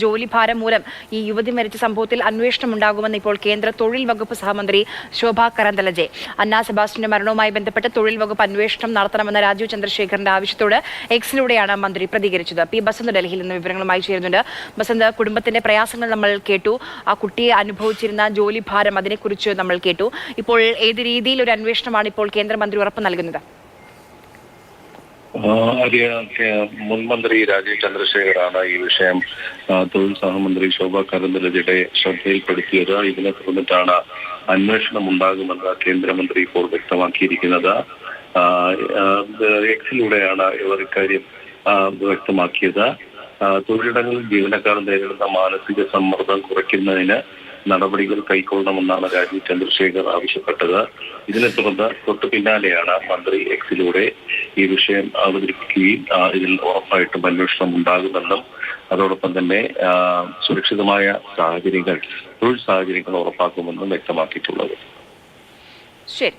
ജോലിഭാരം മൂലം ഈ യുവതി മരിച്ച സംഭവത്തിൽ അന്വേഷണം ഉണ്ടാകുമെന്ന് ഇപ്പോൾ കേന്ദ്ര തൊഴിൽ വകുപ്പ് സഹമന്ത്രി ശോഭ കരന്തലജെ. അന്ന സെബാസ്റ്റ്യന്റെ മരണവുമായി ബന്ധപ്പെട്ട് തൊഴിൽ വകുപ്പ് അന്വേഷണം നടത്തണമെന്ന രാജീവ് ചന്ദ്രശേഖറിന്റെ ആവശ്യത്തോട് എക്സിലൂടെയാണ് മന്ത്രി പ്രതികരിച്ചത്. പി ബസന്ത് ഡൽഹിയിൽ നിന്ന് വിവരങ്ങളുമായി ചേരുന്നുണ്ട്. ബസന്ത്, കുടുംബത്തിന്റെ പ്രയാസങ്ങൾ നമ്മൾ കേട്ടു, ആ കുട്ടിയെ അനുഭവിച്ചിരുന്ന ജോലിഭാരം അതിനെക്കുറിച്ച് നമ്മൾ കേട്ടു. ഇപ്പോൾ ഏത് രീതിയിൽ ഒരു അന്വേഷണമാണ് ഇപ്പോൾ കേന്ദ്രമന്ത്രി ഉറപ്പ് നൽകുന്നത്? മുൻ മന്ത്രി രാജീവ് ചന്ദ്രശേഖറാണ് ഈ വിഷയം തൊഴിൽ സഹമന്ത്രി ശോഭ കരന്തലജയുടെ ശ്രദ്ധയിൽപ്പെടുത്തിയത്. ഇതിനെ തുടർന്നിട്ടാണ് അന്വേഷണം ഉണ്ടാകുമെന്ന് കേന്ദ്രമന്ത്രി ഇപ്പോൾ വ്യക്തമാക്കിയിരിക്കുന്നത്. എക്സിലൂടെയാണ് ഇവർ ഇക്കാര്യം വ്യക്തമാക്കിയത്. തൊഴിലിടങ്ങളിൽ ജീവനക്കാർ നേരിടുന്ന മാനസിക സമ്മർദ്ദം കുറയ്ക്കുന്നതിന് നടപടികൾ കൈക്കൊള്ളണമെന്നാണ് രാജീവ് ചന്ദ്രശേഖർ ആവശ്യപ്പെട്ടത്. ഇതിനെ തുടർന്ന് തൊട്ടു പിന്നാലെയാണ് മന്ത്രി എക്സിലൂടെ ഈ വിഷയം അവതരിപ്പിക്കുകയും ഇതിൽ ഉറപ്പായിട്ടും അന്വേഷണം ഉണ്ടാകുമെന്നും അതോടൊപ്പം തന്നെ സുരക്ഷിതമായ തൊഴിൽ സാഹചര്യങ്ങൾ ഉറപ്പാക്കുമെന്നും വ്യക്തമാക്കിയിട്ടുള്ളത്. ശരി.